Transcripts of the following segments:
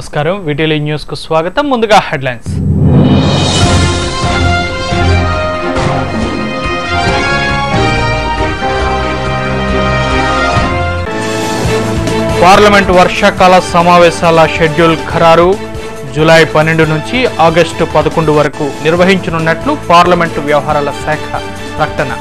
నమస్కారం VTV news కు స్వాగతం ముందుగా హెడ్లైన్స్ పార్లమెంట్ వర్షాకాల సమావేశాల షెడ్యూల్ ఖరారు జూలై 12 నుంచి ఆగస్టు 11 వరకు నిర్వహించనున్నట్లు పార్లమెంటు వ్యవహారాల శాఖ ప్రకటన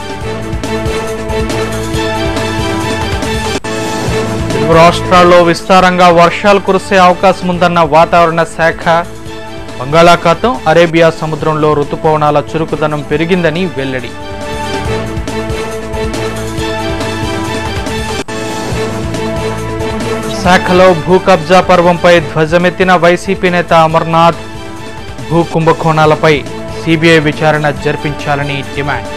రాష్ట్రాల్లో విస్తారంగా వర్షాలు కురిసే అవకాశం ఉందన్న వాతావరణ శాఖ బంగాళాఖాతం అరేబియా సముద్రంలో రుతుపవనాల చురుకుదనం పెరిగిందని వెల్లడి శాఖలో భూ కబ్జా పర్వంపై ధ్వజమెత్తిన వైసీపీ నేత అమర్నాథ్ భూ కుంభకోణాలపై సిబిఐ విచారణ జరిపించాలని డిమాండ్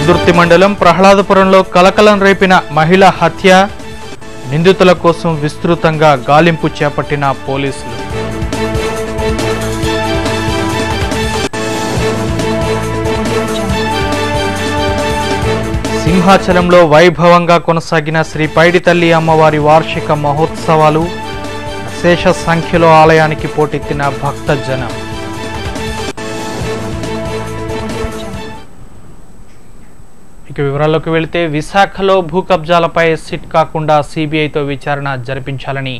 దుర్తి మండలం ప్రహ్లాదపురంలో కలకలం రేపిన మహిళ హత్య నిందితుల కోసం విస్తృతంగా గాలింపు చేపట్టిన పోలీసులు సింహాచలంలో వైభవంగా కొనసాగిన శ్రీ పైడితల్లి అమ్మవారి వార్షిక మహోత్సవాలు శేష సంఖ్యలో ఆలయానికి పోటెత్తిన భక్తజనం వివరాల్లోకి వెళితే విశాఖలో భూ కబ్జాలపై సిట్ కాకుండా సిబిఐతో విచారణ జరిపించాలని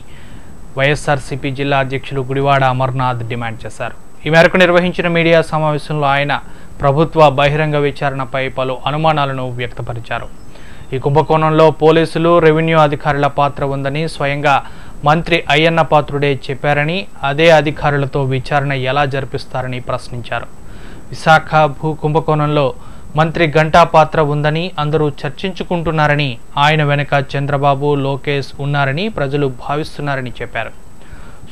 వైఎస్ఆర్సీపీ జిల్లా అధ్యక్షులు గుడివాడ అమర్నాథ్ డిమాండ్ చేశారు. ఈ మేరకు నిర్వహించిన మీడియా సమావేశంలో ఆయన ప్రభుత్వ బహిరంగ విచారణపై పలు అనుమానాలను వ్యక్తపరిచారు. ఈ కుంభకోణంలో పోలీసులు రెవెన్యూ అధికారుల పాత్ర ఉందని స్వయంగా మంత్రి అయ్యన్న పాత్రుడే చెప్పారని అదే అధికారులతో విచారణ ఎలా జరిపిస్తారని ప్రశ్నించారు. విశాఖ భూ కుంభకోణంలో మంత్రి గంటా పాత్ర ఉందని అందరూ చర్చించుకుంటున్నారని ఆయన వెనుక చంద్రబాబు లోకేష్ ఉన్నారని ప్రజలు భావిస్తున్నారని చెప్పారు.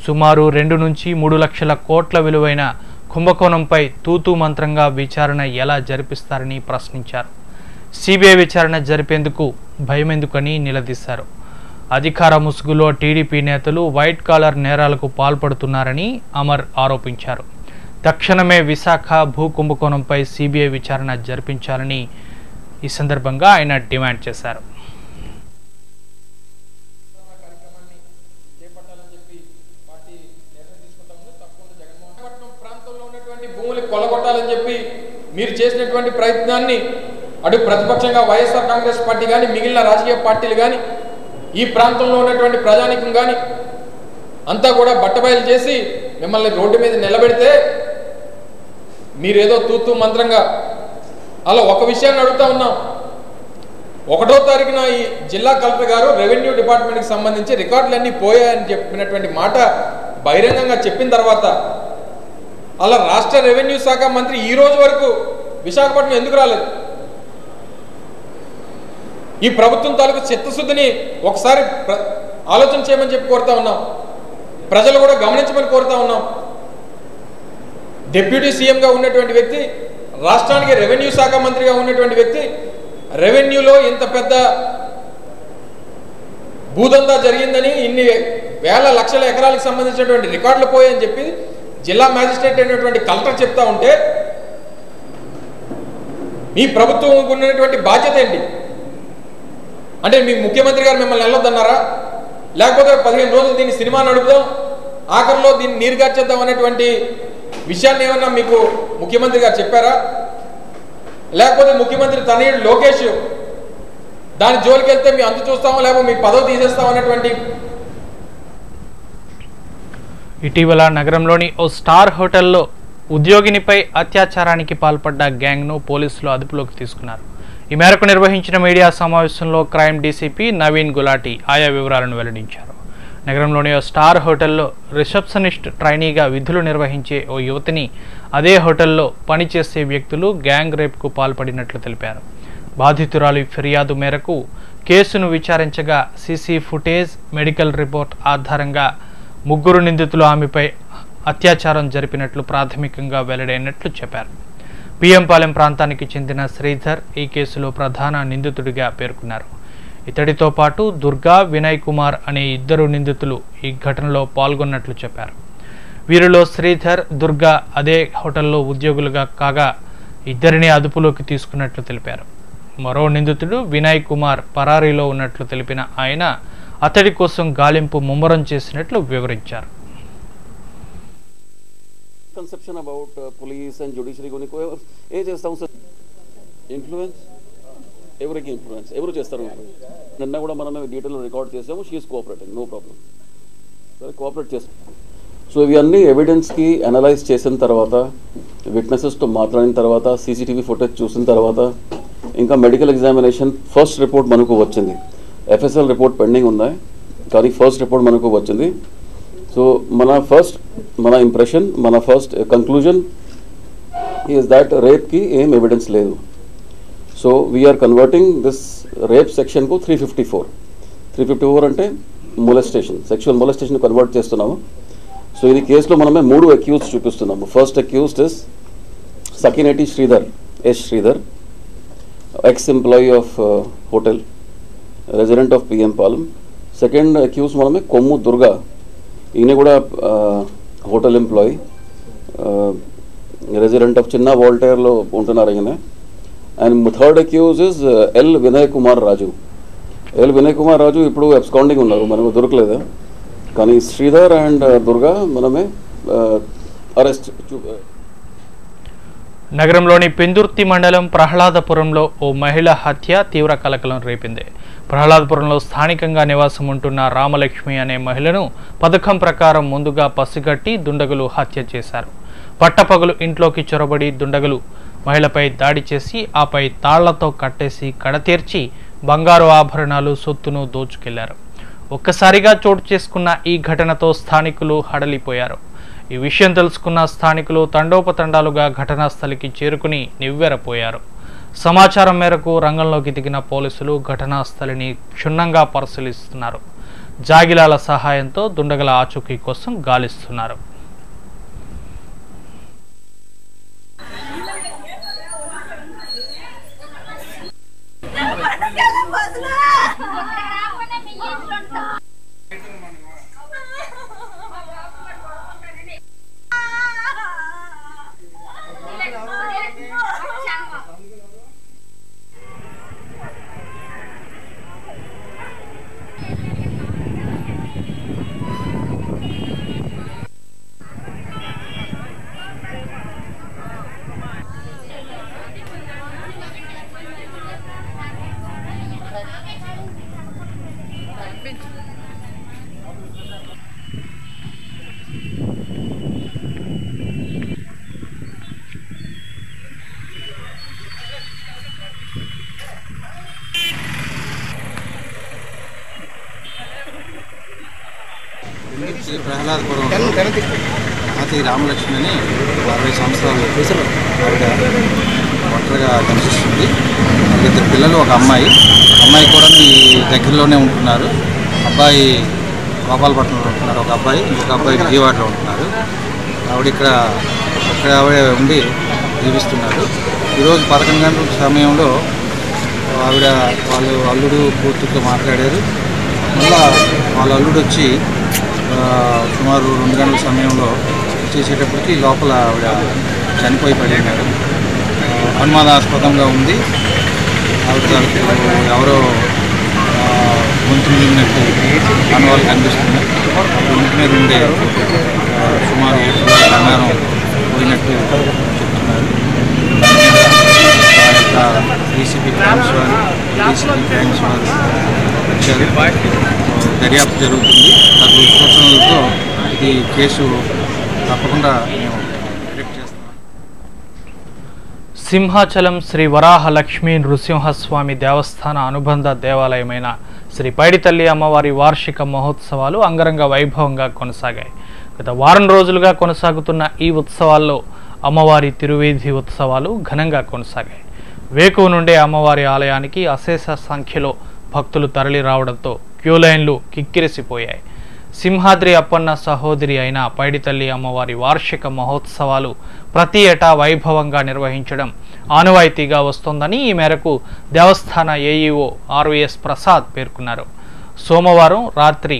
సుమారు 2 నుంచి 3 లక్షల కోట్ల విలువైన కుంభకోణంపై తూతూ మంత్రంగా విచారణ ఎలా జరిపిస్తారని ప్రశ్నించారు. సిబిఐ విచారణ జరిపేందుకు భయమెందుకని నిలదీశారు. అధికార ముసుగులో టీడీపీ నేతలు వైట్ కాలర్ నేరాలకు పాల్పడుతున్నారని అమర్ ఆరోపించారు. తక్షణమే విశాఖ భూ కుంభకోణంపై సిబిఐ విచారణ జరిపించాలని ఈ సందర్భంగా ఆయన డిమాండ్ చేశారు. భూములు కొలగొట్టాలని చెప్పి మీరు చేసినటువంటి ప్రయత్నాన్ని అటు ప్రతిపక్షంగా వైఎస్ఆర్ కాంగ్రెస్ పార్టీ కానీ మిగిలిన రాజకీయ పార్టీలు కానీ ఈ ప్రాంతంలో ఉన్నటువంటి ప్రజానికం కానీ అంతా కూడా బట్టబయలు చేసి మిమ్మల్ని రోడ్డు మీద నిలబెడితే మీరేదో తూతూ మంత్రంగా అలా ఒక విషయాన్ని అడుగుతా ఉన్నాం. 1వ తారీఖున ఈ జిల్లా కలెక్టర్ గారు రెవెన్యూ డిపార్ట్మెంట్కి సంబంధించి రికార్డులన్నీ పోయాయని చెప్పినటువంటి మాట బహిరంగంగా చెప్పిన తర్వాత అలా రాష్ట్ర రెవెన్యూ శాఖ మంత్రి ఈ రోజు వరకు విశాఖపట్నం ఎందుకు రాలేదు? ఈ ప్రభుత్వం తాలూకు చిత్తశుద్ధిని ఒకసారి ఆలోచన చేయమని చెప్పి కోరుతా ఉన్నాం. ప్రజలు కూడా గమనించమని కోరుతా ఉన్నాం. డిప్యూటీ సీఎంగా ఉన్నటువంటి వ్యక్తి, రాష్ట్రానికి రెవెన్యూ శాఖ మంత్రిగా ఉన్నటువంటి వ్యక్తి, రెవెన్యూలో ఇంత పెద్ద భూదందా జరిగిందని ఇన్ని వేల లక్షల ఎకరాలకు సంబంధించినటువంటి రికార్డులు పోయాయని చెప్పి జిల్లా మ్యాజిస్ట్రేట్ అయినటువంటి కలెక్టర్ చెప్తా ఉంటే మీ ప్రభుత్వం ఉన్నటువంటి బాధ్యత ఏంటి? అంటే మీ ముఖ్యమంత్రి గారు మిమ్మల్ని వెళ్ళొద్దన్నారా? లేకపోతే 15 రోజులు దీన్ని సినిమా నడుపుదాం, ఆఖరిలో దీన్ని నీరుగార్చేద్దాం అనేటువంటి విషయాన్ని ఏమన్నా మీకు ముఖ్యమంత్రి గారు చెప్పారా? లేకపోతే ముఖ్యమంత్రి తనయుడు లోకేష్ దాని జోలికి వెళ్తే మీ అంతు చూస్తామో లేకపోతే మీ పదవి తీసేస్తాం అనేటువంటి. ఇటీవల నగరంలోని ఓ స్టార్ హోటల్లో ఉద్యోగినిపై అత్యాచారానికి పాల్పడ్డ గ్యాంగ్ను పోలీసులు అదుపులోకి తీసుకున్నారు. ఈ మేరకు నిర్వహించిన మీడియా సమావేశంలో క్రైమ్ డీసీపీ నవీన్ గులాటి ఆయా వివరాలను వెల్లడించారు. నగరంలోని ఓ స్టార్ హోటల్లో రిసెప్షనిస్ట్ ట్రైనీగా విధులు నిర్వహించే ఓ యువతిని అదే హోటల్లో పనిచేసే వ్యక్తులు గ్యాంగ్ రేప్కు పాల్పడినట్లు తెలిపారు. బాధితురాలి ఫిర్యాదు మేరకు కేసును విచారించగా సీసీ ఫుటేజ్, మెడికల్ రిపోర్ట్ ఆధారంగా 3 నిందితులు ఆమెపై అత్యాచారం జరిపినట్లు ప్రాథమికంగా వెల్లడైనట్లు చెప్పారు. పిఎంపాలెం ప్రాంతానికి చెందిన శ్రీధర్ ఈ కేసులో ప్రధాన నిందితుడిగా పేర్కొన్నారు. ఇతడితో పాటు దుర్గా, వినయ్ కుమార్ అనే 2 నిందితులు ఈ ఘటనలో పాల్గొన్నట్లు చెప్పారు. వీరిలో శ్రీధర్, దుర్గా అదే హోటల్లో ఉద్యోగులుగా కాగా 2 అదుపులోకి తీసుకున్నట్లు తెలిపారు. మరో నిందితుడు వినయ్ కుమార్ పరారీలో ఉన్నట్లు తెలిపిన ఆయన అతడి కోసం గాలింపు ముమ్మరం చేసినట్లు వివరించారు. Conception about police and judiciary going to ఏ చేస్తాం సార్ ఇన్ఫ్లుయెన్స్ ఎవరికి ఇన్ఫ్లుయెన్స్ ఎవరు చేస్తారు నిన్న కూడా మనం డీటెయిల్ రికార్డ్ చేసాము షీఈస్ కోఆపరేటింగ్ నో ప్రాబ్లం సరే కోఆపరేట్ చేస్తాం సో ఇవన్నీ ఎవిడెన్స్కి అనలైజ్ చేసిన తర్వాత విట్నెసెస్తో మాట్లాడిన తర్వాత సీసీటీవీ ఫుటేజ్ చూసిన తర్వాత ఇంకా మెడికల్ ఎగ్జామినేషన్ ఫస్ట్ రిపోర్ట్ మనకు వచ్చింది ఎఫ్ఎస్ఎల్ రిపోర్ట్ పెండింగ్ ఉన్నాయి కానీ ఫస్ట్ రిపోర్ట్ మనకు వచ్చింది సో మన ఇంప్రెషన్ మన ఫస్ట్ కంక్లూజన్ ఈజ్ దాట్ రేప్కి ఏం ఎవిడెన్స్ లేదు so we are converting this rape సెక్షన్కు 354 అంటే మొలెస్టేషన్ సెక్షువల్ మొలెస్టేషన్ కన్వర్ట్ చేస్తున్నాము సో ఇది కేసులో మనమే 3 అక్యూజ్డ్ చూపిస్తున్నాము first accused is Sakineti Sridhar Sridhar ex employee of hotel resident of PM Palem second accused మనమే కొమ్ము దుర్గా ఈయన కూడా హోటల్ ఎంప్లాయీ రెసిడెంట్ ఆఫ్ చిన్న వాల్టైర్లో ఉంటున్నారు ఈయన and third accused is L Vinay Kumar Raju ఇప్పుడు అబ్స్కాండింగ్ ఉన్నారు మనకు దొరకలేదు కానీ శ్రీధర్ అండ్ దుర్గా మనమే అరెస్ట్. నగరంలోని పెందుర్తి మండలం ప్రహ్లాదపురంలో ఓ మహిళ హత్య తీవ్ర కలకలం రేపింది. ప్రహ్లాదపురంలో స్థానికంగా నివాసం ఉంటున్న రామలక్ష్మి అనే మహిళను పథకం ప్రకారం ముందుగా పసిగట్టి దుండగులు హత్య చేశారు. పట్టపగలు ఇంట్లోకి చొరబడి దుండగులు మహిళపై దాడి చేసి ఆపై తాళ్లతో కట్టేసి కడతీర్చి బంగారు ఆభరణాలు సొత్తును దోచుకెళ్లారు. ఒక్కసారిగా చోటు చేసుకున్న ఈ ఘటనతో స్థానికులు హడలిపోయారు. ఈ విషయం తెలుసుకున్న స్థానికులు తండోపతండాలుగా ఘటనా స్థలికి చేరుకుని నివ్వెరపోయారు. సమాచారం మేరకు రంగంలోకి దిగిన పోలీసులు ఘటనా స్థలిని క్షుణ్ణంగా పరిశీలిస్తున్నారు. జాగిలాల సహాయంతో దుండగల ఆచూకీ కోసం గాలిస్తున్నారు. ప్రహ్లాదపురం ఆతి రామలక్ష్మి అని 60 సంవత్సరాలు ఆవిడ ఒంటరిగా కనిపిస్తుంది. ఇద్దరు పిల్లలు ఒక అమ్మాయి కూడా ఈ దగ్గరలోనే ఉంటున్నారు. అబ్బాయి గోపాలపట్నంలో ఉంటున్నారు, ఒక అబ్బాయి ఇంకొక అబ్బాయి విజయవాడలో ఉంటున్నారు. ఇక్కడ ఆవిడ ఉండి జీవిస్తున్నారు. ఈరోజు 11 గంటల సమయంలో ఆవిడ వాళ్ళు అల్లుడు పూర్తిగా మాట్లాడారు. మళ్ళా వాళ్ళ అల్లుడు వచ్చి సుమారు 2 గంటల సమయంలో చేసేటప్పటికి లోపల ఆవిడ చనిపోయి పడినారు. అనుమానాస్పదంగా ఉంది. ఆవిడ ఎవరో గొంతు మిగిలినట్టు అనువాలు కనిపిస్తున్నాయి. గొంతు మీద ఉండే సుమారు బంగారం పోయినట్టు చెప్తున్నారు. ఏసీపీ క్రైమ్స్ వారు వచ్చారు. దర్యాప్తు జరుగుతుంది. తగు సూచనలతో ఇది కేసు తప్పకుండా మేము డిటెక్ట్ చేస్తాం. సింహాచలం శ్రీ వరాహ లక్ష్మీ నృసింహస్వామి దేవస్థాన అనుబంధ దేవాలయమైన శ్రీ పైడితల్లి అమ్మవారి వార్షిక మహోత్సవాలు అంగరంగ వైభవంగా కొనసాగాయి. గత వారం రోజులుగా కొనసాగుతున్న ఈ ఉత్సవాల్లో అమ్మవారి తిరువీధి ఉత్సవాలు ఘనంగా కొనసాగాయి. వేకువ నుండే అమ్మవారి ఆలయానికి అశేష సంఖ్యలో భక్తులు తరలి రావడంతో క్యూ లైన్లు కిక్కిరిసిపోయాయి. సింహాద్రి అప్పన్న సహోదరి అయిన పైడితల్లి అమ్మవారి వార్షిక మహోత్సవాలు ప్రతి ఏటా వైభవంగా నిర్వహించడం ఆనవాయితీగా వస్తోందని ఈ మేరకు దేవస్థాన ఏఈఓ ఆర్వీఎస్ ప్రసాద్ పేర్కొన్నారు. సోమవారం రాత్రి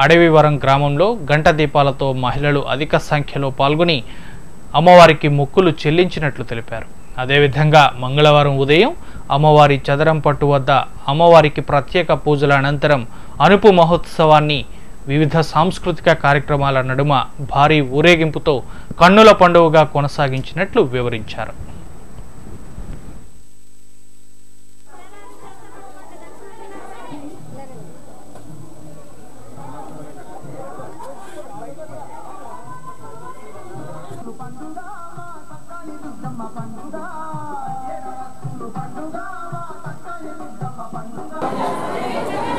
అడవివరం గ్రామంలో గంట దీపాలతో మహిళలు అధిక సంఖ్యలో పాల్గొని అమ్మవారికి మొక్కులు చెల్లించినట్లు తెలిపారు. అదేవిధంగా మంగళవారం ఉదయం అమ్మవారి చదరం పట్టు వద్ద అమ్మవారికి ప్రత్యేక పూజల అనంతరం అనుపు మహోత్సవాన్ని వివిధ సాంస్కృతిక కార్యక్రమాల నడుమ భారీ ఊరేగింపుతో కన్నుల పండుగగా కొనసాగించినట్లు వివరించారు.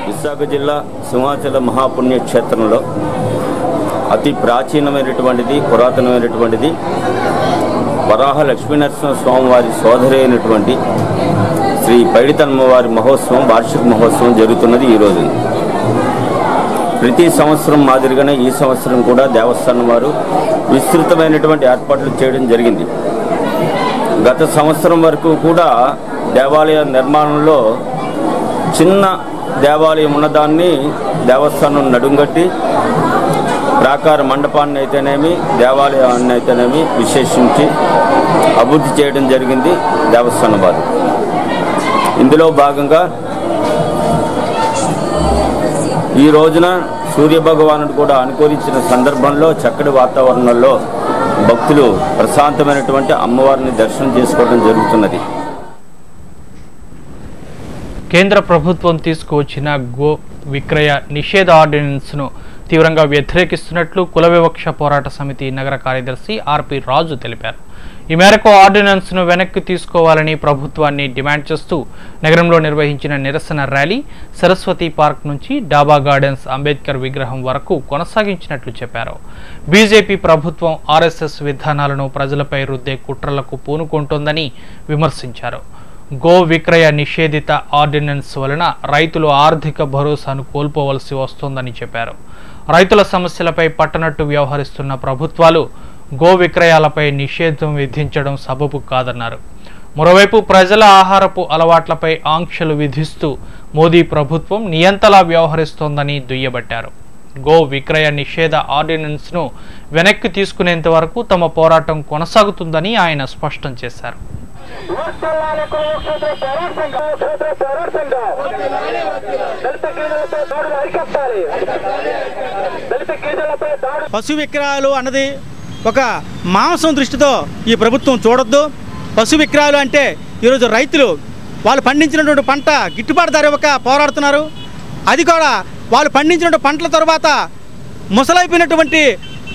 విశాఖ జిల్లా సింహాచల మహాపుణ్యక్షేత్రంలో అతి ప్రాచీనమైనటువంటిది, పురాతనమైనటువంటిది వరాహ లక్ష్మీనరసింహ స్వామివారి సోదరి అయినటువంటి శ్రీ పైడితమ్మవారి మహోత్సవం, వార్షిక మహోత్సవం జరుగుతున్నది ఈరోజు. ప్రతి సంవత్సరం మాదిరిగానే ఈ సంవత్సరం కూడా దేవస్థానం వారు విస్తృతమైనటువంటి ఏర్పాట్లు చేయడం జరిగింది. గత సంవత్సరం వరకు కూడా దేవాలయ నిర్మాణంలో చిన్న దేవాలయం ఉన్నదాన్ని దేవస్థానం నడుంగట్టి ప్రాకార మండపాన్ని అయితేనేమి, దేవాలయాన్ని అయితేనేమి విశేషించి అభివృద్ధి చేయడం జరిగింది దేవస్థానం వారు. ఇందులో భాగంగా ఈ రోజున సూర్యభగవానుడు కూడా అనుకూలించిన సందర్భంలో చక్కటి వాతావరణంలో భక్తులు ప్రశాంతమైనటువంటి అమ్మవారిని దర్శనం చేసుకోవడం జరుగుతున్నది. కేంద్ర ప్రభుత్వం తీసుకువచ్చిన గో విక్రయ నిషేధ ఆర్డినెన్స్ను తీవ్రంగా వ్యతిరేకిస్తున్నట్లు కుల వివక్ష పోరాట సమితి నగర కార్యదర్శి ఆర్పి రాజు తెలిపారు. ఈ మేరకు ఆర్డినెన్స్ను వెనక్కి తీసుకోవాలని ప్రభుత్వాన్ని డిమాండ్ చేస్తూ నగరంలో నిర్వహించిన నిరసన ర్యాలీ సరస్వతి పార్క్ నుంచి డాబా గార్డెన్స్ అంబేద్కర్ విగ్రహం వరకు కొనసాగించినట్లు చెప్పారు. బీజేపీ ప్రభుత్వం ఆర్ఎస్ఎస్ విధానాలను ప్రజలపై రుద్దే కుట్రలకు పూనుకుంటోందని విమర్శించారు. గో విక్రయ నిషేధిత ఆర్డినెన్స్ వలన రైతులు ఆర్థిక భరోసాను కోల్పోవలసి వస్తోందని చెప్పారు. రైతుల సమస్యలపై పట్టనట్టు వ్యవహరిస్తున్న ప్రభుత్వాలు గో విక్రయాలపై నిషేధం విధించడం సబబు కాదన్నారు. మరోవైపు ప్రజల ఆహారపు అలవాట్లపై ఆంక్షలు విధిస్తూ మోదీ ప్రభుత్వం నియంతలా వ్యవహరిస్తోందని దుయ్యబట్టారు. గో విక్రయ నిషేధ ఆర్డినెన్స్ను వెనక్కి తీసుకునేంత వరకు తమ పోరాటం కొనసాగుతుందని ఆయన స్పష్టం చేశారు. పశు విక్రయాలు అన్నది ఒక మాంసం దృష్టితో ఈ ప్రభుత్వం చూడొద్దు. పశు విక్రయాలు అంటే ఈరోజు రైతులు వాళ్ళు పండించినటువంటి పంట గిట్టుబాటు ధర ఇవ్వక పోరాడుతున్నారు. అది కూడా వాళ్ళు పండించినటువంటి పంటల తర్వాత ముసలైపోయినటువంటి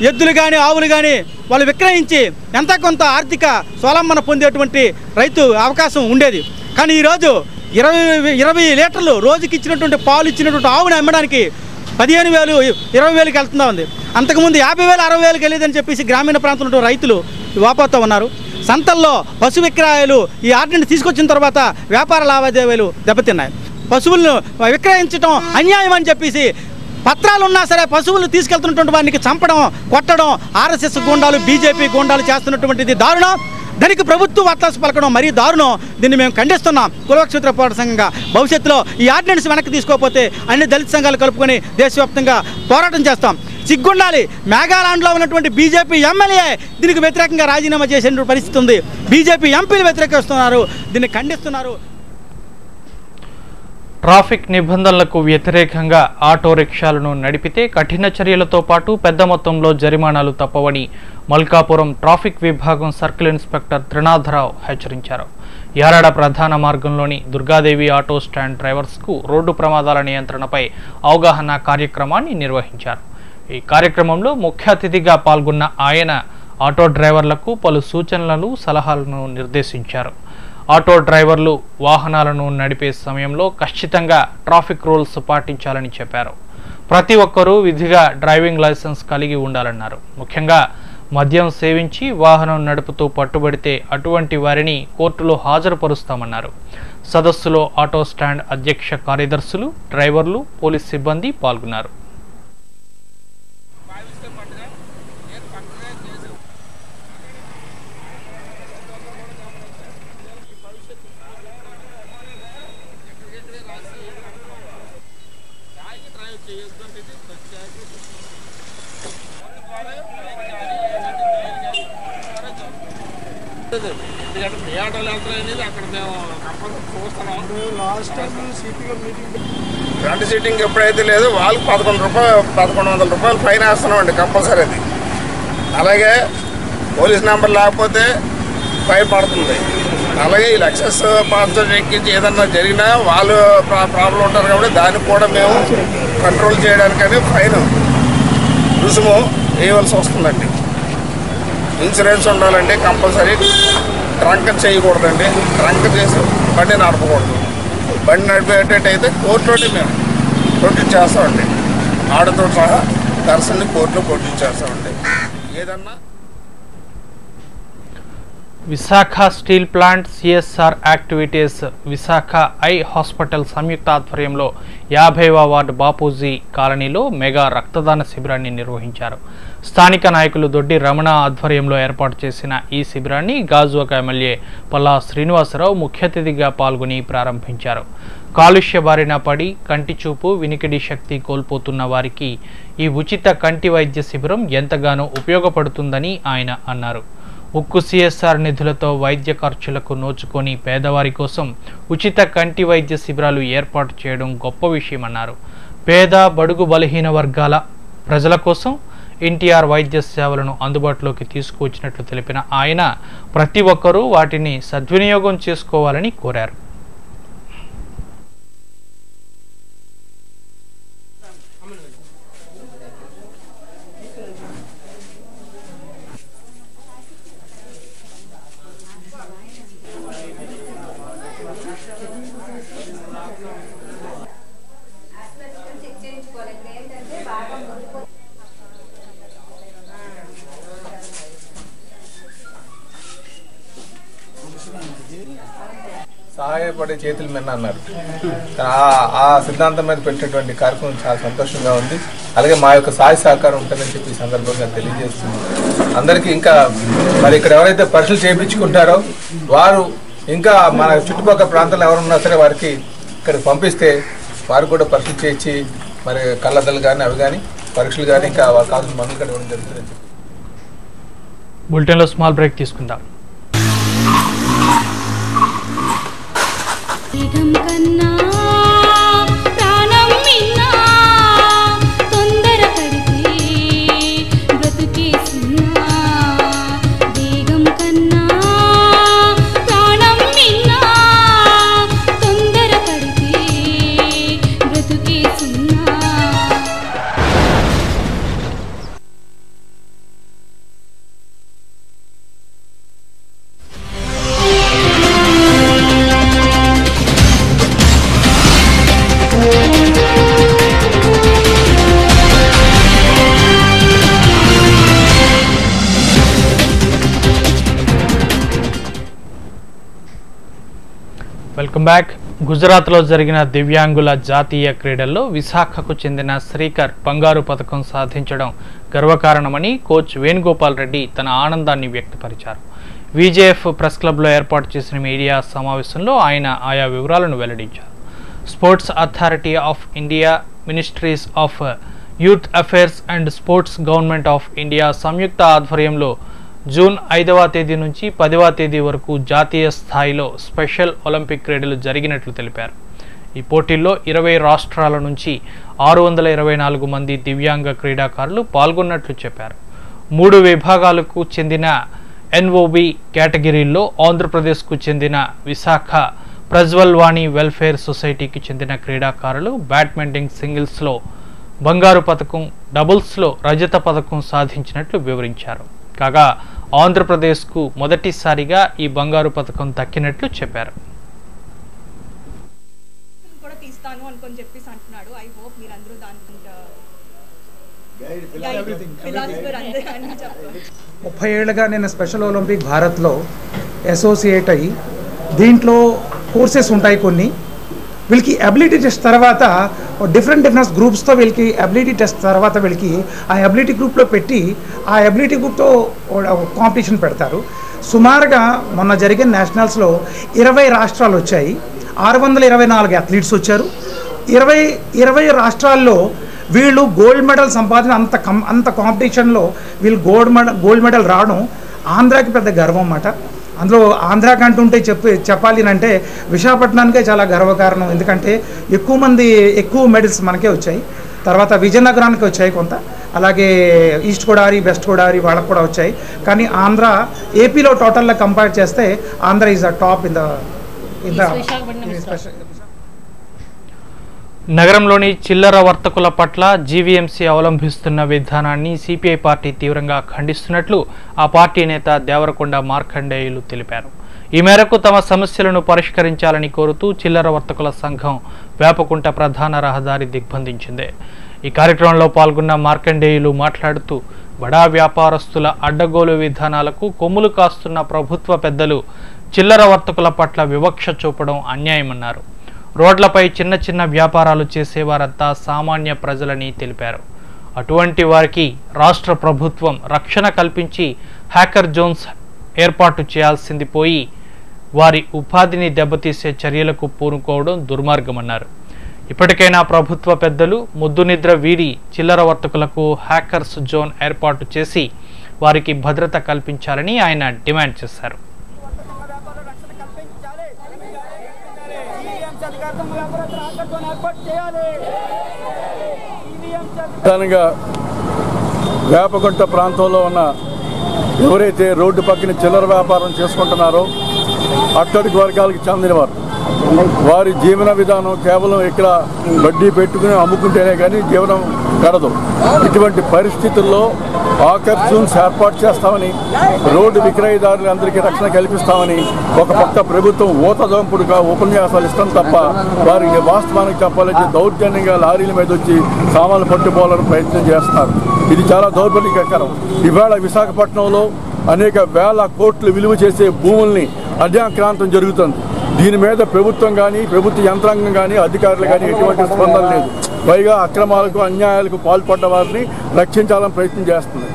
ఎద్దులు కానీ ఆవులు కానీ వాళ్ళు విక్రయించి ఎంత కొంత ఆర్థిక స్వలంబన పొందేటువంటి రైతు అవకాశం ఉండేది. కానీ ఈరోజు 20 లీటర్లు రోజుకి ఇచ్చినటువంటి పాలు ఇచ్చినటువంటి ఆవుని అమ్మడానికి 15,000 20,000కి వెళ్తుందా ఉంది. అంతకుముందు 50,000 60,000కి వెళ్ళేదని చెప్పేసి గ్రామీణ ప్రాంతంలో రైతులు వాపోతూ ఉన్నారు. సంతల్లో పశు విక్రయాలు ఈ ఆర్డినెన్స్ తీసుకొచ్చిన తర్వాత వ్యాపార లావాదేవీలు దెబ్బతిన్నాయి. పశువులను విక్రయించడం అన్యాయం అని చెప్పేసి పత్రాలు ఉన్నా సరే పశువులు తీసుకెళ్తున్నటువంటి వారికి చంపడం, కొట్టడం ఆర్ఎస్ఎస్ గూండాలు, బీజేపీ గూండాలు చేస్తున్నటువంటిది దారుణం. దానికి ప్రభుత్వం వత్తాసు పలకడం మరీ దారుణం. దీన్ని మేము ఖండిస్తున్నాం. కులక్షేత్ర పోరాట సంఘంగా భవిష్యత్తులో ఈ ఆర్డినెన్స్ వెనక్కి తీసుకోకపోతే అన్ని దళిత సంఘాలు కలుపుకొని దేశవ్యాప్తంగా పోరాటం చేస్తాం. సిగ్గుండాలి. మేఘాలాండ్లో ఉన్నటువంటి బీజేపీ ఎమ్మెల్యే దీనికి వ్యతిరేకంగా రాజీనామా చేసే పరిస్థితి ఉంది. బీజేపీ ఎంపీలు వ్యతిరేకిస్తున్నారు, దీన్ని ఖండిస్తున్నారు. ట్రాఫిక్ నిబంధనలకు వ్యతిరేకంగా ఆటో రిక్షాలను నడిపితే కఠిన చర్యలతో పాటు పెద్ద మొత్తంలో జరిమానాలు తప్పవని మల్కాపురం ట్రాఫిక్ విభాగం సర్కిల్ ఇన్స్పెక్టర్ త్రినాథరావు హెచ్చరించారు. యారాడ ప్రధాన మార్గంలోని దుర్గాదేవి ఆటో స్టాండ్ డ్రైవర్స్కు రోడ్డు ప్రమాదాల నియంత్రణపై అవగాహన కార్యక్రమాన్ని నిర్వహించారు. ఈ కార్యక్రమంలో ముఖ్య అతిథిగా పాల్గొన్న ఆయన ఆటో డ్రైవర్లకు పలు సూచనలను, సలహాలను నిర్దేశించారు. ఆటో డ్రైవర్లు వాహనాలను నడిపే సమయంలో ఖచ్చితంగా ట్రాఫిక్ రూల్స్ పాటించాలని చెప్పారు. ప్రతి ఒక్కరూ విధిగా డ్రైవింగ్ లైసెన్స్ కలిగి ఉండాలన్నారు. ముఖ్యంగా మద్యం సేవించి వాహనం నడుపుతూ పట్టుబడితే అటువంటి వారిని కోర్టులో హాజరుపరుస్తామన్నారు. సదస్సులో ఆటో స్టాండ్ అధ్యక్ష కార్యదర్శులు, డ్రైవర్లు, పోలీస్ సిబ్బంది పాల్గొన్నారు. ఎందుకంటే మీ ఆటోలు వెళ్తాయి అనేది అక్కడ మేము కంపల్సరీ చూస్తున్నాం. లాస్ట్ టైం సిపిగా మీటింగ్ ఫ్రంట్ సీటింగ్ ఎప్పుడైతే లేదు వాళ్ళకి 1100 రూపాయలు ఫైన్ వేస్తున్నామండి కంపల్సరీ. అది అలాగే పోలీస్ నెంబర్ లేకపోతే ఫైన్ పడుతుంది. అలాగే ఈ లెక్సస్ పాన్సర్ ఎక్కించి ఏదన్నా జరిగినా వాళ్ళు ప్రాబ్లం ఉంటారు కాబట్టి దాన్ని కూడా మేము కంట్రోల్ చేయడానికని ఫైన్ రుసుము వేయవలసి వస్తుందండి. ఇన్సూరెన్స్ ఉండాలంటే కంపల్సరీ ట్రంక్ చేయకూడదండి. ట్రంక్ చేసి బండి నడపకూడదు. బండి నడిపేటట్టయితే కోర్టులోనే మేము ప్రొడ్యూస్ చేస్తామండి. ఆడతో సహా దర్శన్ని కోర్టులో ప్రొడ్యూస్ చేస్తామండి. ఏదన్నా Visakha steel plant CSR activities Visakha eye hospital సంయుక్త ఆధ్వర్యంలో 50వ వార్డు బాపూజీ కాలనీలో మెగా రక్తదాన శిబిరాన్ని నిర్వహించారు. స్థానిక నాయకులు దొడ్డి రమణ ఆధ్వర్యంలో ఏర్పాటు చేసిన ఈ శిబిరాన్ని గాజువాక ఎమ్మెల్యే పల్లా శ్రీనివాసరావు ముఖ్య అతిథిగా పాల్గొని ప్రారంభించారు. కాలుష్య బారిన పడి కంటి చూపు వినికిడి శక్తి కోల్పోతున్న వారికి ఈ ఉచిత కంటి వైద్య శిబిరం ఎంతగానో ఉపయోగపడుతుందని ఆయన అన్నారు. ఉక్కు సిఎస్ఆర్ నిధులతో వైద్య ఖర్చులకు నోచుకొని పేదవారి కోసం ఉచిత కంటి వైద్య శిబిరాలు ఏర్పాటు చేయడం గొప్ప విషయమన్నారు. పేద బడుగు బలహీన వర్గాల ప్రజల కోసం ఎన్టీఆర్ వైద్య సేవలను అందుబాటులోకి తీసుకువచ్చినట్లు తెలిపిన ఆయన ప్రతి ఒక్కరూ వాటిని సద్వినియోగం చేసుకోవాలని కోరారు. సహాయపడే చేతుల మీద అన్నారు. ఆ సిద్ధాంతం మీద పెట్టేటువంటి కార్యక్రమం చాలా సంతోషంగా ఉంది. అలాగే మా యొక్క సహాయ సహకారం ఉంటుందని చెప్పి ఈ సందర్భంగా తెలియజేస్తుంది. అందరికీ ఇంకా మరి ఇక్కడ ఎవరైతే పరీక్షలు చేయించుకుంటారో వారు ఇంకా మన చుట్టుపక్కల ప్రాంతాల్లో ఎవరున్నా సరే వారికి ఇక్కడ పంపిస్తే వారు కూడా పరీక్షలు చేయించి మరి కళ్ళద్దలు కానీ అవి కానీ పరీక్షలు కానీ ఇంకా కావాల్సిన మందులు కూడా ఇవ్వడం జరుగుతుంది. బులెటిన్లో స్మాల్ బ్రేక్ తీసుకుందాం. Welcome back. గుజరాత్లో జరిగిన దివ్యాంగుల జాతీయ క్రీడల్లో విశాఖకు చెందిన శ్రీకర్ బంగారు పథకం సాధించడం గర్వకారణమని కోచ్ వేణుగోపాల్ రెడ్డి తన ఆనందాన్ని వ్యక్తపరిచారు. విజేఎఫ్ ప్రెస్ క్లబ్లో ఏర్పాటు చేసిన మీడియా సమావేశంలో ఆయన ఆయా వివరాలను వెల్లడించారు. Sports authority of India, ministries of youth affairs and sports government of India సంయుక్త ఆధ్వర్యంలో జూన్ 5వ తేదీ నుంచి 10వ తేదీ వరకు జాతీయ స్థాయిలో స్పెషల్ ఒలింపిక్ క్రీడలు జరిగినట్లు తెలిపారు. ఈ పోటీల్లో 20 రాష్ట్రాల నుంచి 624 మంది దివ్యాంగ క్రీడాకారులు పాల్గొన్నట్లు చెప్పారు. 3 విభాగాలకు చెందిన ఎన్ఓబి కేటగిరీల్లో ఆంధ్రప్రదేశ్కు చెందిన విశాఖ ప్రజ్వల్ వాణి వెల్ఫేర్ సొసైటీకి చెందిన క్రీడాకారులు బ్యాడ్మింటన్ సింగిల్స్లో బంగారు పథకం, డబుల్స్లో రజత పథకం సాధించినట్లు వివరించారు. కాగా ఆంధ్రప్రదేశ్కు మొదటిసారిగా ఈ బంగారు పథకం దక్కినట్లు చెప్పారు. కూడా తీస్తాను అనుకొని చెప్పేసి అంటున్నాడు. ఐ హోప్ మీరందరూ దానికి 30 ఏళ్ళుగా నేను స్పెషల్ ఒలింపిక్ భారత్లో అసోసియేట్ అయ్యి దీంట్లో కోర్సెస్ ఉంటాయి. కొన్ని వీళ్ళకి అబిలిటీ టెస్ట్ తర్వాత డిఫరెంట్ గ్రూప్స్తో వీళ్ళకి అబిలిటీ టెస్ట్ తర్వాత వీళ్ళకి ఆ అబిలిటీ గ్రూప్లో పెట్టి ఆ అబిలిటీ గ్రూప్తో కాంపిటీషన్ పెడతారు. సుమారుగా మొన్న జరిగిన నేషనల్స్లో 20 రాష్ట్రాలు వచ్చాయి. 624 అథ్లీట్స్ వచ్చారు. 20 రాష్ట్రాల్లో వీళ్ళు గోల్డ్ మెడల్ సంపాదన అంత కాంపిటీషన్లో వీళ్ళు గోల్డ్ మెడల్ రావడం ఆంధ్రాకి పెద్ద గర్వం అన్నమాట. అందులో ఆంధ్ర కంటుంటే చెప్పాలి అంటే విశాఖపట్నానికే చాలా గర్వకారణం. ఎందుకంటే ఎక్కువ మెడల్స్ మనకే వచ్చాయి. తర్వాత విజయనగరానికి వచ్చాయి కొంత, అలాగే ఈస్ట్ గోదావరి, వెస్ట్ గోదావరి వాళ్ళకు కూడా వచ్చాయి. కానీ ఆంధ్ర ఏపీలో టోటల్గా కంపేర్ చేస్తే Andhra is the top in the నగరంలోని చిల్లర వర్తకుల పట్ల జీవీఎంసీ అవలంబిస్తున్న విధానాన్ని సిపిఐ పార్టీ తీవ్రంగా ఖండిస్తున్నట్లు ఆ పార్టీ నేత దేవరకొండ మార్కండేయులు తెలిపారు. ఈ మేరకు తమ సమస్యలను పరిష్కరించాలని కోరుతూ చిల్లర వర్తకుల సంఘం వేపకుంట ప్రధాన రహదారి దిగ్బంధించింది. ఈ కార్యక్రమంలో పాల్గొన్న మార్కండేయులు మాట్లాడుతూ బడా వ్యాపారస్తుల అడ్డగోలు విధానాలకు కొమ్ములు కాస్తున్న ప్రభుత్వ పెద్దలు చిల్లర వర్తకుల పట్ల వివక్ష చూపడం అన్యాయమన్నారు. రోడ్లపై చిన్న చిన్న వ్యాపారాలు చేసేవారంతా సామాన్య ప్రజలని తెలిపారు. అటువంటి వారికి రాష్ట్ర ప్రభుత్వం రక్షణ కల్పించి హ్యాకర్ జోన్స్ ఏర్పాటు చేయాల్సింది పోయి వారి ఉపాధిని దెబ్బతీసే చర్యలకు పూనుకోవడం దుర్మార్గమన్నారు. ఇప్పటికైనా ప్రభుత్వ పెద్దలు ముద్దు నిద్ర వీడి చిల్లర వర్తకులకు హ్యాకర్స్ జోన్ ఏర్పాటు చేసి వారికి భద్రత కల్పించాలని ఆయన డిమాండ్ చేశారు. ప్రధానంగా వేపకుంట ప్రాంతంలో ఉన్న ఎవరైతే రోడ్డు పక్కన చిల్లర వ్యాపారం చేసుకుంటున్నారో అట్టడుగు వర్గాలకు చెందినవారు, వారి జీవన విధానం కేవలం ఇక్కడ వడ్డీ పెట్టుకుని అమ్ముకుంటేనే కానీ జీవనం గడదు. ఇటువంటి పరిస్థితుల్లో ఆకర్ జోన్స్ ఏర్పాటు చేస్తామని, రోడ్డు విక్రయదారులందరికీ రక్షణ కల్పిస్తామని ఒక పక్క ప్రభుత్వం ఊతదొంపుడుగా ఉపన్యాసాలు ఇస్తాం తప్ప వారికి వాస్తవానికి చెప్పాలంటే దౌర్జన్యంగా లారీల మీద వచ్చి సామాన్లు పట్టుకోవాలని ప్రయత్నం చేస్తున్నారు. ఇది చాలా దౌర్భాగ్యకరం. ఇవాళ విశాఖపట్నంలో అనేక వేల కోట్లు విలువ చేసే భూముల్ని అన్యాక్రాంతం జరుగుతుంది. దీని మీద ప్రభుత్వం కానీ, ప్రభుత్వ యంత్రాంగం కానీ, అధికారులు కానీ ఎటువంటి స్పందన లేదు. పైగా అక్రమాలకు, అన్యాయాలకు పాల్పడ్డ వారిని రక్షించాలని ప్రయత్నం చేస్తుంది.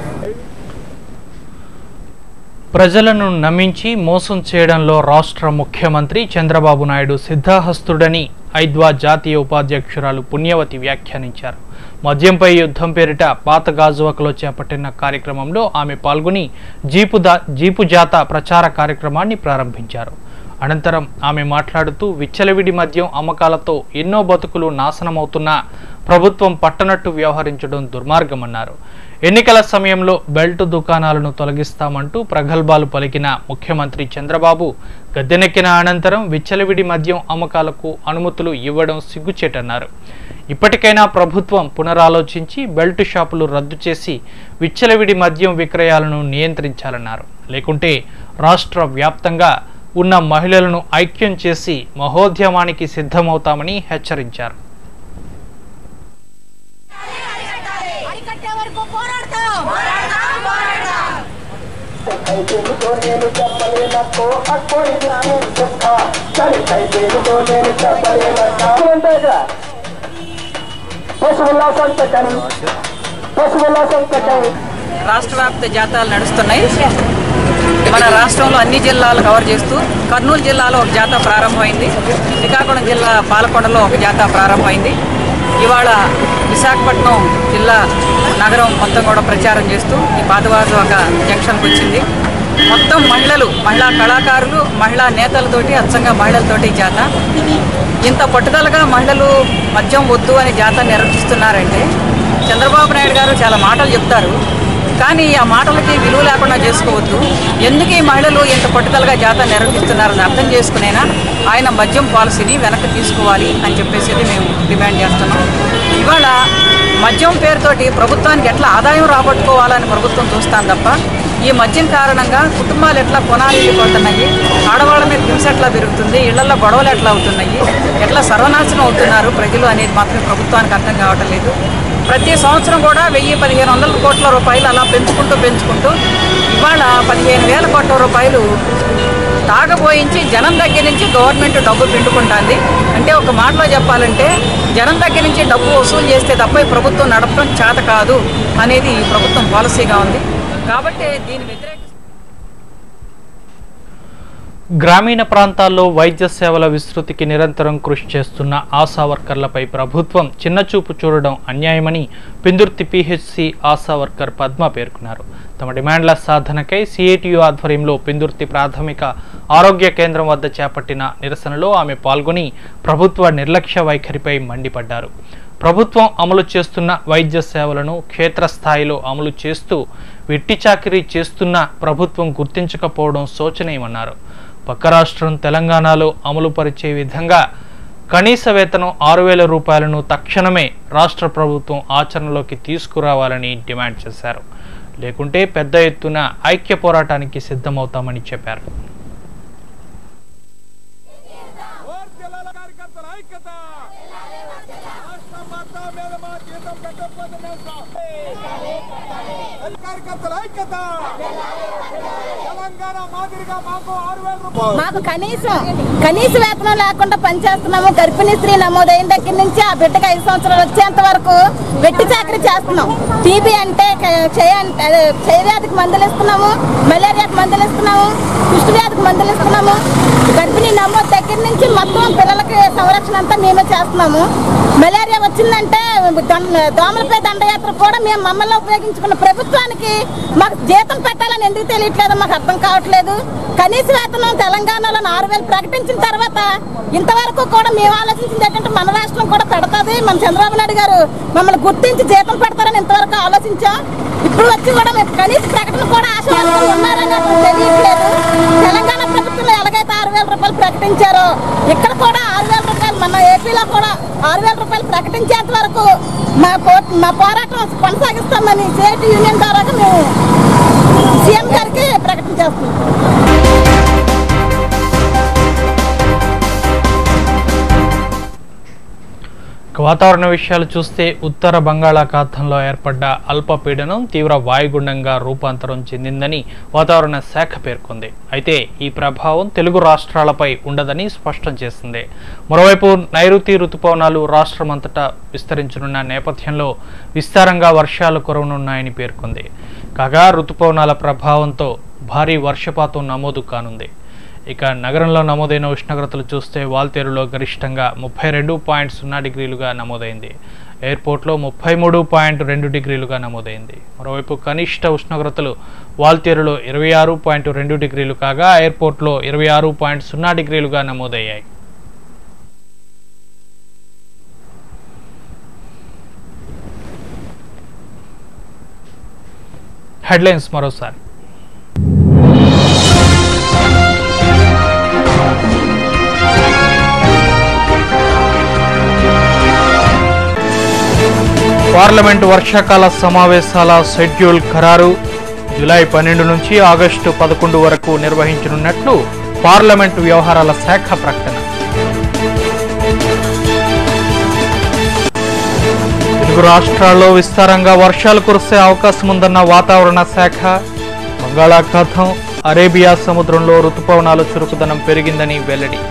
ప్రజలను నమ్మించి మోసం చేయడంలో రాష్ట్ర ముఖ్యమంత్రి చంద్రబాబు నాయుడు సిద్ధహస్తుడని ఐద్వా జాతీయ ఉపాధ్యక్షురాలు పుణ్యవతి వ్యాఖ్యానించారు. మద్యంపై యుద్ధం పేరిట పాత గాజువాకలో చేపట్టిన కార్యక్రమంలో ఆమె పాల్గొని జీపు జాత ప్రచార కార్యక్రమాన్ని ప్రారంభించారు. అనంతరం ఆమె మాట్లాడుతూ విచ్చలవిడి మద్యం అమ్మకాలతో ఎన్నో బతుకులు నాశనమవుతున్నా ప్రభుత్వం పట్టనట్టు వ్యవహరించడం దుర్మార్గమన్నారు. ఎన్నికల సమయంలో బెల్ట్ దుకాణాలను తొలగిస్తామంటూ ప్రగల్భాలు పలికిన ముఖ్యమంత్రి చంద్రబాబు గద్దెనెక్కిన అనంతరం విచ్చలవిడి మద్యం అమ్మకాలకు అనుమతులు ఇవ్వడం సిగ్గుచేటన్నారు. ఇప్పటికైనా ప్రభుత్వం పునరాలోచించి బెల్ట్ షాపులు రద్దు చేసి విచ్చలవిడి మద్యం విక్రయాలను నియంత్రించాలన్నారు. లేకుంటే రాష్ట్ర వ్యాప్తంగా ఉన్న మహిళలను ఐక్యం చేసి మహోద్యమానికి సిద్ధమవుతామని హెచ్చరించారు. రాష్ట్ర వ్యాప్త జాతరలు నడుస్తున్నాయి. మన రాష్ట్రంలో అన్ని జిల్లాలు కవర్ చేస్తూ కర్నూలు జిల్లాలో ఒక జాతర ప్రారంభమైంది, శ్రీకాకుళం జిల్లా పాలకొండలో ఒక జాతర ప్రారంభమైంది. ఇవాళ విశాఖపట్నం జిల్లా నగరం మొత్తం కూడా ప్రచారం చేస్తూ ఈ పాతవాజువాక జంక్షన్కి వచ్చింది. మొత్తం మహిళా కళాకారులు, మహిళా నేతలతోటి, అచ్చంగా మహిళలతోటి జాతర. ఇంత పట్టుదలగా మహిళలు మద్యం వద్దు అని జాతర నిర్వహిస్తున్నారంటే చంద్రబాబు నాయుడు గారు చాలా మాటలు చెప్తారు, కానీ ఆ మాటలకి విలువ లేకుండా చేసుకోవద్దు. ఎందుకు ఈ మహిళలు ఇంత పట్టుదలగా జాతర నిర్వహిస్తున్నారని అర్థం చేసుకునేనా ఆయన మద్యం పాలసీని వెనక్కి తీసుకోవాలి అని చెప్పేసి మేము డిమాండ్ చేస్తున్నాం. ఇవాళ మద్యం పేరుతోటి ప్రభుత్వానికి ఎట్లా ఆదాయం రాబట్టుకోవాలని ప్రభుత్వం చూస్తాను తప్ప ఈ మద్యం కారణంగా కుటుంబాలు ఎట్లా కొనాలి పడుతున్నాయి, ఆడవాళ్ళ మీద హింస ఎట్లా పెరుగుతుంది, ఇళ్లలో గొడవలు ఎట్లా అవుతున్నాయి, ఎట్లా సర్వనాశనం అవుతున్నారు ప్రజలు అనేది మాత్రం ప్రభుత్వానికి అర్థం కావటం లేదు. ప్రతి సంవత్సరం కూడా 1000-1500 కోట్ల రూపాయలు అలా పెంచుకుంటూ ఇవాళ 15,000 కోట్ల రూపాయలు తాగబోయించి జనం దగ్గర నుంచి గవర్నమెంట్ డబ్బు పిండుకుంటుంది. అంటే ఒక మాటలో చెప్పాలంటే జనం దగ్గర నుంచి డబ్బు వసూలు చేస్తే తప్ప ఈ ప్రభుత్వం నడపడం చేత కాదు అనేది ఈ ప్రభుత్వం పాలసీగా ఉంది. కాబట్టి దీని వ్యతిరేక గ్రామీణ ప్రాంతాల్లో వైద్య సేవల విస్తృతికి నిరంతరం కృషి చేస్తున్న ఆశా వర్కర్లపై ప్రభుత్వం చిన్నచూపు చూడడం అన్యాయమని పెందుర్తి పిహెచ్సి ఆశా వర్కర్ పద్మ పేర్కొన్నారు. తమ డిమాండ్ల సాధనకై సిఐటియు ఆధ్వర్యంలో పెందుర్తి ప్రాథమిక ఆరోగ్య కేంద్రం వద్ద చేపట్టిన నిరసనలో ఆమె పాల్గొని ప్రభుత్వ నిర్లక్ష్య వైఖరిపై మండిపడ్డారు. ప్రభుత్వం అమలు చేస్తున్న వైద్య సేవలను క్షేత్రస్థాయిలో అమలు చేస్తూ వెట్టి చాకిరీ చేస్తున్న ప్రభుత్వం గుర్తించకపోవడం శోచనీయమన్నారు. పక్క రాష్ట్రం తెలంగాణలో అమలు పరిచే విధంగా కనీస వేతనం 6,000 రూపాయలను తక్షణమే రాష్ట్ర ప్రభుత్వం ఆచరణలోకి తీసుకురావాలని డిమాండ్ చేశారు. లేకుంటే పెద్ద ఎత్తున ఐక్య పోరాటానికి సిద్ధమవుతామని చెప్పారు. మాకు కనీస వేతనం లేకుండా పనిచేస్తున్నాము. గర్భిణీ స్త్రీ నమోదైన దగ్గర నుంచి ఆ బిడ్డకు 5 సంవత్సరాలు వచ్చేంత వరకు వెట్టి చాకరీ చేస్తున్నాం. టీబీ అంటే క్షయవ్యాధికి మందులు ఇస్తున్నాము, మలేరియాకి మందులు ఇస్తున్నాము, కుష్టి వ్యాధికి మందులు ఇస్తున్నాము. గర్భిణీ నమోదు దగ్గర నుంచి మొత్తం పిల్లలకి సంరక్షణ అంతా మేమే చేస్తున్నాము. మలేరియా వచ్చిందంటే దోమలపై దండయాత్ర కూడా మేము మమ్మల్ని ఉపయోగించుకున్న ప్రభుత్వానికి మాకు జీతం పెట్టాలని ఎందుకు తెలియట్లేదు, మాకు అర్థం కావట్లేదు. కనీస వేతనం తెలంగాణలో 6,000 ప్రకటించిన తర్వాత ఇంతవరకు కూడా మేము ఆలోచించింది ఏంటంటే మన రాష్ట్రం కూడా పెడతాది, మన చంద్రబాబు నాయుడు గారు మమ్మల్ని గుర్తించి జీతం పెడతారని ఇంతవరకు ఆలోచించాం. ఇప్పుడు వచ్చి కూడా కనీస ప్రకటన కూడా ఆశీర్వాదం ఉన్నారని తెలియట్లేదు. తెలంగాణ ప్రభుత్వంలో ఎలాగైతే 6,000 రూపాయలు ప్రకటించారో ఇక్కడ కూడా 6,000 రూపాయలు, మన ఏపీలో కూడా 6,000 రూపాయలు ప్రకటించేంత వరకు మా పోరాటం కొనసాగిస్తామని సిఐటి యూనియన్ ద్వారా మేము సీఎం గారికి ప్రకటన చేస్తున్నాం. వాతావరణ విషయాలు చూస్తే ఉత్తర బంగాళాఖాతంలో ఏర్పడ్డ అల్పపీడనం తీవ్ర వాయుగుండంగా రూపాంతరం చెందిందని వాతావరణ శాఖ పేర్కొంది. అయితే ఈ ప్రభావం తెలుగు రాష్ట్రాలపై ఉండదని స్పష్టం చేసింది. మరోవైపు నైరుతి రుతుపవనాలు రాష్ట్రమంతటా విస్తరించనున్న నేపథ్యంలో విస్తారంగా వర్షాలు కురవనున్నాయని పేర్కొంది. కాగా రుతుపవనాల ప్రభావంతో భారీ వర్షపాతం నమోదు కానుంది. ఇక నగరంలో నమోదైన ఉష్ణోగ్రతలు చూస్తే వాల్తేరులో గరిష్టంగా 32.0 డిగ్రీలుగా నమోదైంది. ఎయిర్పోర్ట్లో 33.2 డిగ్రీలుగా నమోదైంది. మరోవైపు కనిష్ట ఉష్ణోగ్రతలు వాల్తేరులో 26.2 డిగ్రీలు కాగా ఎయిర్పోర్ట్లో 26.0 డిగ్రీలుగా నమోదయ్యాయి. హెడ్లైన్స్ మరోసారి. పార్లమెంటు వర్షాకాల సమావేశాల షెడ్యూల్ ఖరారు. జూలై 12 నుంచి ఆగస్టు 11 వరకు నిర్వహించనున్నట్లు పార్లమెంటు వ్యవహారాల శాఖ ప్రకటన. తెలుగు రాష్ట్రాల్లో విస్తారంగా వర్షాలు కురిసే అవకాశం ఉందన్న వాతావరణ శాఖ. బంగాళాఖాతం, అరేబియా సముద్రంలో రుతుపవనాలు చురుకుదనం పెరిగిందని వెల్లడి.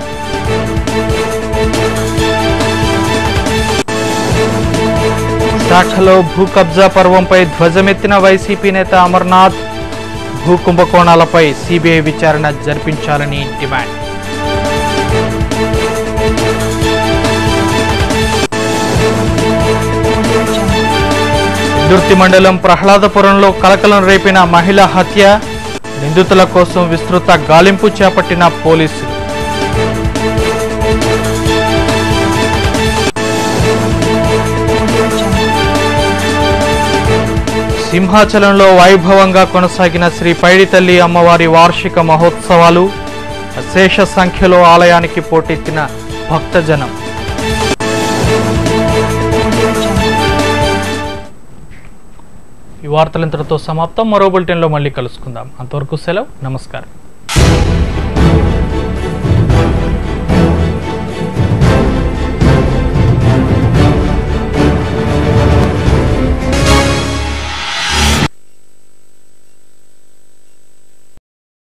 శాఖలో భూ కబ్జా పర్వంపై ధ్వజమెత్తిన వైసీపీ నేత అమర్నాథ్. భూ కుంభకోణాలపై సిబిఐ విచారణ జరిపించాలని డిమాండ్. దుర్తి మండలం ప్రహ్లాదపురంలో కలకలం రేపిన మహిళా హత్య. నిందితుల కోసం విస్తృత గాలింపు చేపట్టిన పోలీసులు. సింహాచలంలో వైభవంగా కొనసాగిన శ్రీ పైడితల్లి అమ్మవారి వార్షిక మహోత్సవాలు. అశేష సంఖ్యలో ఆలయానికి పోటెత్తిన భక్తజనం. ఈ వార్తలు ఇంతటితో సమాప్తం. మరో బులెటిన్లో మళ్ళీ కలుసుకుందాం. అంతవరకు సెలవు. నమస్కారం.